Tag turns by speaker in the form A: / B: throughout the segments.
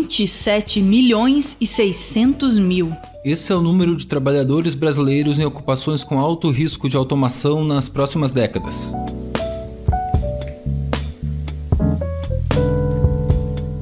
A: 27 milhões e 600 mil.
B: Esse é o número de trabalhadores brasileiros em ocupações com alto risco de automação nas próximas décadas.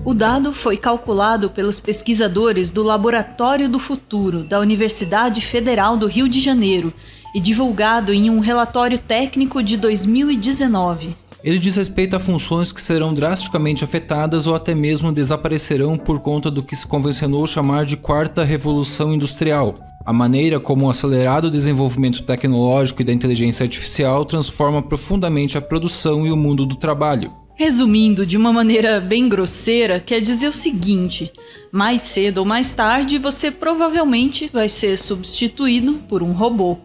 A: O dado foi calculado pelos pesquisadores do Laboratório do Futuro da Universidade Federal do Rio de Janeiro e divulgado em um relatório técnico de 2019.
B: Ele diz respeito a funções que serão drasticamente afetadas ou até mesmo desaparecerão por conta do que se convencionou chamar de quarta revolução industrial. A maneira como o acelerado desenvolvimento tecnológico e da inteligência artificial transforma profundamente a produção e o mundo do trabalho.
A: Resumindo de uma maneira bem grosseira, quer dizer o seguinte: mais cedo ou mais tarde você provavelmente vai ser substituído por um robô.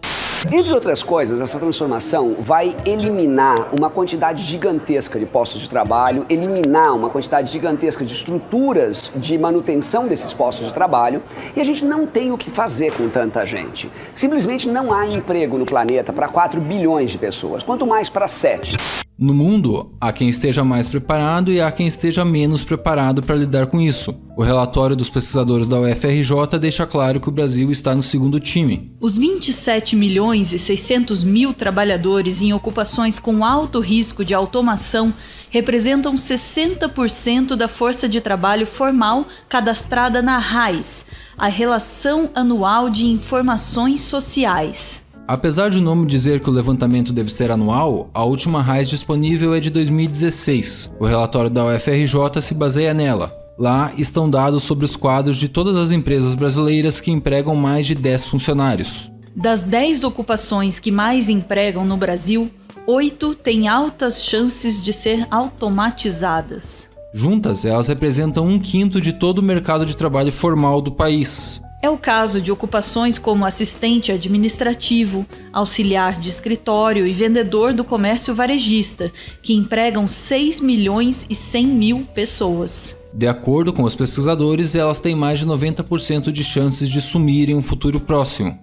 C: Entre outras coisas, essa transformação vai eliminar uma quantidade gigantesca de postos de trabalho, eliminar uma quantidade gigantesca de estruturas de manutenção desses postos de trabalho, e a gente não tem o que fazer com tanta gente. Simplesmente não há emprego no planeta para 4 bilhões de pessoas, quanto mais para 7.
B: No mundo, há quem esteja mais preparado e há quem esteja menos preparado para lidar com isso. O relatório dos pesquisadores da UFRJ deixa claro que o Brasil está no segundo time.
A: Os 27 milhões e 600 mil trabalhadores em ocupações com alto risco de automação representam 60% da força de trabalho formal cadastrada na RAIS, a Relação Anual de Informações Sociais.
B: Apesar de o nome dizer que o levantamento deve ser anual, a última RAIS disponível é de 2016. O relatório da UFRJ se baseia nela. Lá estão dados sobre os quadros de todas as empresas brasileiras que empregam mais de 10 funcionários.
A: Das 10 ocupações que mais empregam no Brasil, 8 têm altas chances de ser automatizadas.
B: Juntas, elas representam 1/5 de todo o mercado de trabalho formal do país.
A: É o caso de ocupações como assistente administrativo, auxiliar de escritório e vendedor do comércio varejista, que empregam 6 milhões e 100 mil pessoas.
B: De acordo com os pesquisadores, elas têm mais de 90% de chances de sumir em um futuro próximo.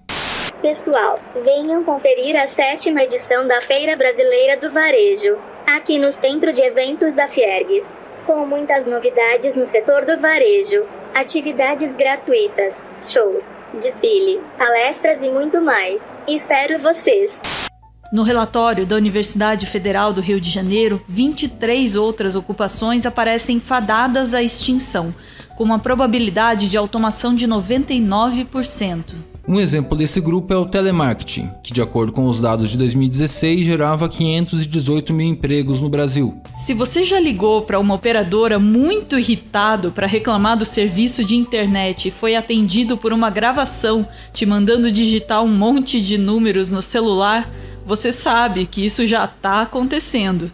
D: Pessoal, venham conferir a 7ª edição da Feira Brasileira do Varejo, aqui no Centro de Eventos da Fiergues, com muitas novidades no setor do varejo, atividades gratuitas, shows, desfile, palestras e muito mais. Espero vocês!
A: No relatório da Universidade Federal do Rio de Janeiro, 23 outras ocupações aparecem fadadas à extinção, com uma probabilidade de automação de 99%.
B: Um exemplo desse grupo é o telemarketing, que, de acordo com os dados de 2016, gerava 518 mil empregos no Brasil.
A: Se você já ligou para uma operadora muito irritado para reclamar do serviço de internet e foi atendido por uma gravação te mandando digitar um monte de números no celular, você sabe que isso já está acontecendo.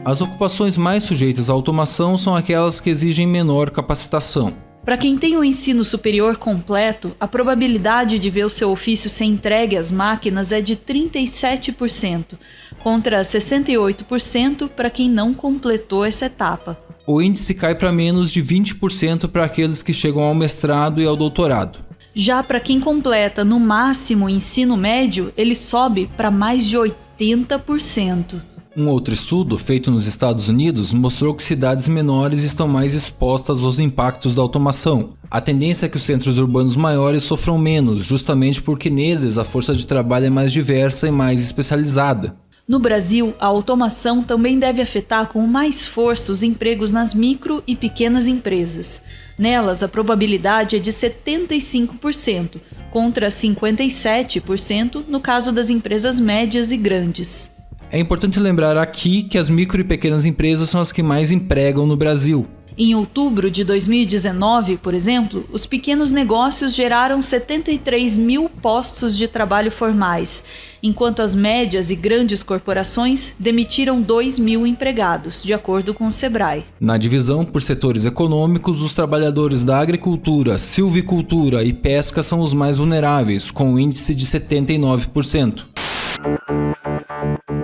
B: As ocupações mais sujeitas à automação são aquelas que exigem menor capacitação.
A: Para quem tem o ensino superior completo, a probabilidade de ver o seu ofício ser entregue às máquinas é de 37%, contra 68% para quem não completou essa etapa.
B: O índice cai para menos de 20% para aqueles que chegam ao mestrado e ao doutorado.
A: Já para quem completa no máximo o ensino médio, ele sobe para mais de 80%.
B: Um outro estudo, feito nos Estados Unidos, mostrou que cidades menores estão mais expostas aos impactos da automação. A tendência é que os centros urbanos maiores sofram menos, justamente porque neles a força de trabalho é mais diversa e mais especializada.
A: No Brasil, a automação também deve afetar com mais força os empregos nas micro e pequenas empresas. Nelas, a probabilidade é de 75%, contra 57% no caso das empresas médias e grandes.
B: É importante lembrar aqui que as micro e pequenas empresas são as que mais empregam no Brasil.
A: Em outubro de 2019, por exemplo, os pequenos negócios geraram 73 mil postos de trabalho formais, enquanto as médias e grandes corporações demitiram 2 mil empregados, de acordo com o Sebrae.
B: Na divisão por setores econômicos, os trabalhadores da agricultura, silvicultura e pesca são os mais vulneráveis, com um índice de 79%.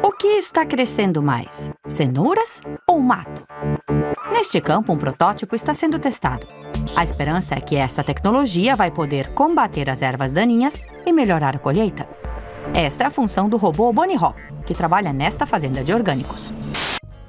E: O que está crescendo mais? Cenouras ou mato? Neste campo, um protótipo está sendo testado. A esperança é que esta tecnologia vai poder combater as ervas daninhas e melhorar a colheita. Esta é a função do robô Bonnie Hop, que trabalha nesta fazenda de orgânicos.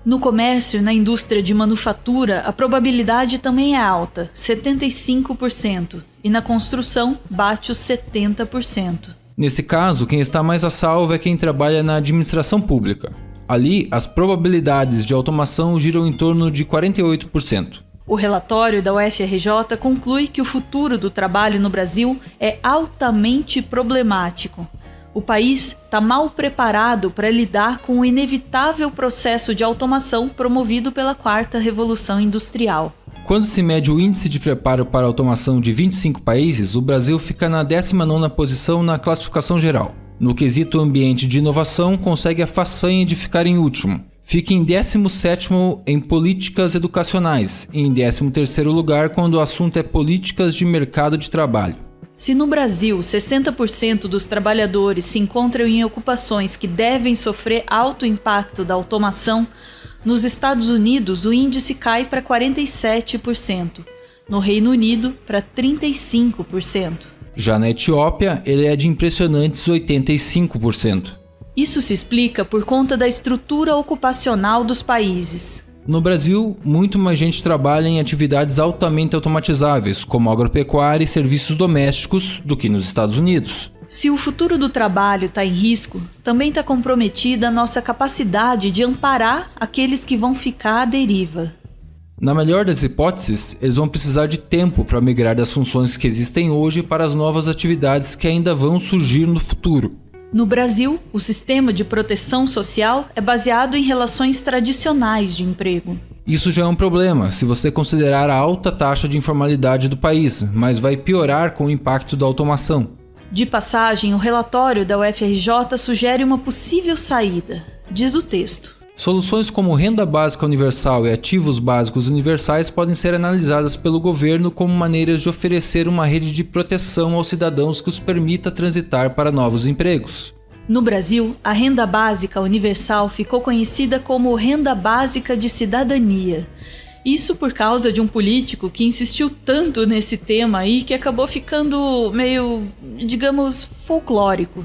A: No comércio e na indústria de manufatura, a probabilidade também é alta, 75%, e na construção bate os 70%.
B: Nesse caso, quem está mais a salvo é quem trabalha na administração pública. Ali, as probabilidades de automação giram em torno de 48%.
A: O relatório da UFRJ conclui que o futuro do trabalho no Brasil é altamente problemático. O país está mal preparado para lidar com o inevitável processo de automação promovido pela 4ª Revolução Industrial.
B: Quando se mede o índice de preparo para a automação de 25 países, o Brasil fica na 19ª posição na classificação geral. No quesito ambiente de inovação, consegue a façanha de ficar em último. Fica em 17º em políticas educacionais e em 13º lugar quando o assunto é políticas de mercado de trabalho.
A: Se no Brasil 60% dos trabalhadores se encontram em ocupações que devem sofrer alto impacto da automação, nos Estados Unidos o índice cai para 47%, no Reino Unido para 35%.
B: Já na Etiópia, ele é de impressionantes 85%.
A: Isso se explica por conta da estrutura ocupacional dos países.
B: No Brasil, muito mais gente trabalha em atividades altamente automatizáveis, como agropecuária e serviços domésticos, do que nos Estados Unidos.
A: Se o futuro do trabalho está em risco, também está comprometida a nossa capacidade de amparar aqueles que vão ficar à deriva.
B: Na melhor das hipóteses, eles vão precisar de tempo para migrar das funções que existem hoje para as novas atividades que ainda vão surgir no futuro.
A: No Brasil, o sistema de proteção social é baseado em relações tradicionais de emprego.
B: Isso já é um problema, se você considerar a alta taxa de informalidade do país, mas vai piorar com o impacto da automação.
A: De passagem, o relatório da UFRJ sugere uma possível saída. Diz o texto:
B: Soluções como renda básica universal e ativos básicos universais podem ser analisadas pelo governo como maneiras de oferecer uma rede de proteção aos cidadãos que os permita transitar para novos empregos.
A: No Brasil, a renda básica universal ficou conhecida como renda básica de cidadania. Isso por causa de um político que insistiu tanto nesse tema aí que acabou ficando meio, digamos, folclórico.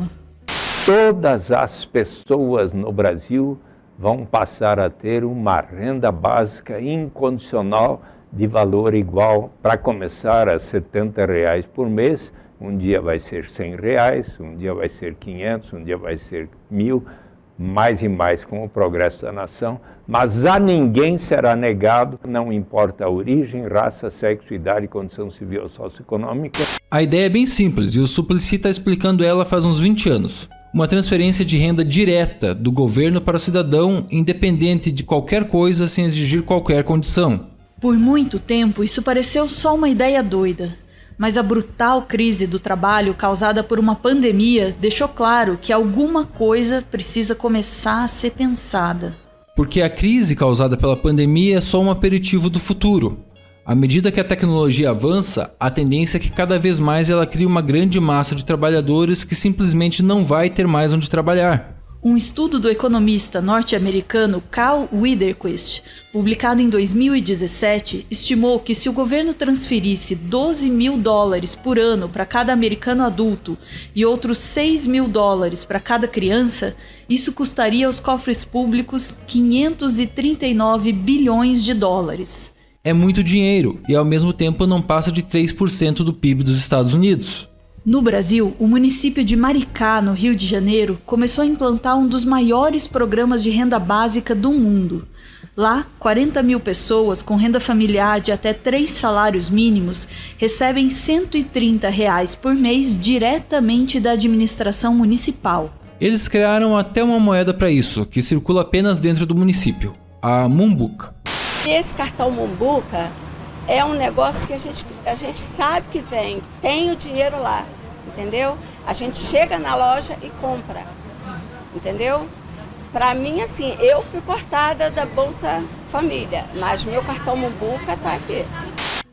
F: Todas as pessoas no Brasil vão passar a ter uma renda básica incondicional de valor igual, para começar, a R$70 por mês. Um dia vai ser R$100, um dia vai ser 500, um dia vai ser 1.000, mais e mais com o progresso da nação. Mas a ninguém será negado, não importa a origem, raça, sexo, idade, condição civil ou socioeconômica.
B: A ideia é bem simples e o Suplicy está explicando ela faz uns 20 anos. Uma transferência de renda direta do governo para o cidadão, independente de qualquer coisa, sem exigir qualquer condição.
A: Por muito tempo, isso pareceu só uma ideia doida. Mas a brutal crise do trabalho causada por uma pandemia deixou claro que alguma coisa precisa começar a ser pensada.
B: Porque a crise causada pela pandemia é só um aperitivo do futuro. À medida que a tecnologia avança, a tendência é que cada vez mais ela crie uma grande massa de trabalhadores que simplesmente não vai ter mais onde trabalhar.
A: Um estudo do economista norte-americano Carl Widerquist, publicado em 2017, estimou que se o governo transferisse $12 mil por ano para cada americano adulto e outros $6 mil para cada criança, isso custaria aos cofres públicos 539 bilhões de dólares.
B: É muito dinheiro e ao mesmo tempo não passa de 3% do PIB dos Estados Unidos.
A: No Brasil, o município de Maricá, no Rio de Janeiro, começou a implantar um dos maiores programas de renda básica do mundo. Lá, 40 mil pessoas com renda familiar de até 3 salários mínimos recebem R$130 por mês diretamente da administração municipal.
B: Eles criaram até uma moeda para isso, que circula apenas dentro do município, a Mumbuca.
G: Esse cartão Mumbuca é um negócio que a gente sabe que vem, tem o dinheiro lá, entendeu? A gente chega na loja e compra, entendeu? Para mim, assim, eu fui cortada da Bolsa Família, mas meu cartão Mumbuca tá aqui.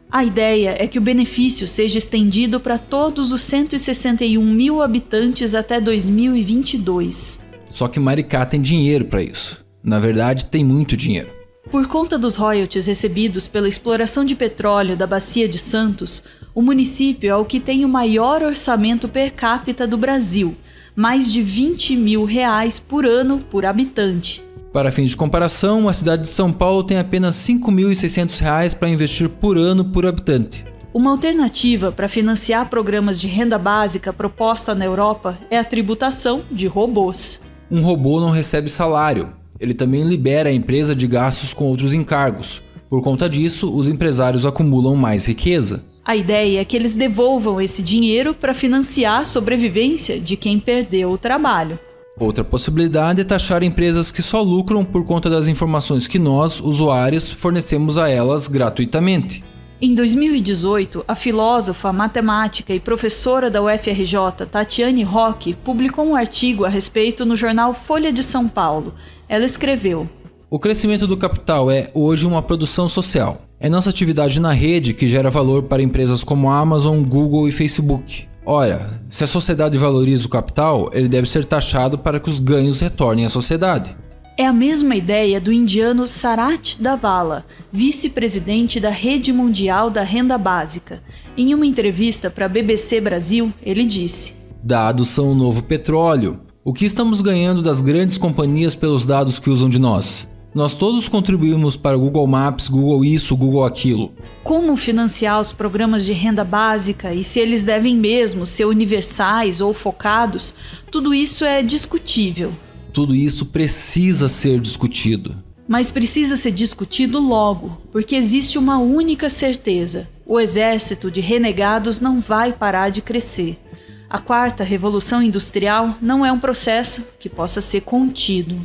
A: A ideia é que o benefício seja estendido para todos os 161 mil habitantes até 2022.
B: Só que Maricá tem dinheiro para isso. Na verdade, tem muito dinheiro.
A: Por conta dos royalties recebidos pela exploração de petróleo da Bacia de Santos, o município é o que tem o maior orçamento per capita do Brasil, mais de R$20 mil por ano por habitante.
B: Para fins de comparação, a cidade de São Paulo tem apenas R$ 5.600 para investir por ano por habitante.
A: Uma alternativa para financiar programas de renda básica proposta na Europa é a tributação de robôs.
B: Um robô não recebe salário. Ele também libera a empresa de gastos com outros encargos. Por conta disso, os empresários acumulam mais riqueza.
A: A ideia é que eles devolvam esse dinheiro para financiar a sobrevivência de quem perdeu o trabalho.
B: Outra possibilidade é taxar empresas que só lucram por conta das informações que nós, usuários, fornecemos a elas gratuitamente.
A: Em 2018, a filósofa, matemática e professora da UFRJ, Tatiane Roque, publicou um artigo a respeito no jornal Folha de São Paulo. Ela escreveu:
B: O crescimento do capital é, hoje, uma produção social. É nossa atividade na rede que gera valor para empresas como Amazon, Google e Facebook. Ora, se a sociedade valoriza o capital, ele deve ser taxado para que os ganhos retornem à sociedade.
A: É a mesma ideia do indiano Sarath Dhavala, vice-presidente da Rede Mundial da Renda Básica. Em uma entrevista para a BBC Brasil, ele disse:
B: Dados são o novo petróleo. O que estamos ganhando das grandes companhias pelos dados que usam de nós? Nós todos contribuímos para o Google Maps, Google isso, Google aquilo.
A: Como financiar os programas de renda básica e se eles devem mesmo ser universais ou focados, tudo isso é discutível.
B: Tudo isso precisa ser discutido.
A: Mas precisa ser discutido logo, porque existe uma única certeza: o exército de renegados não vai parar de crescer. A quarta revolução industrial não é um processo que possa ser contido.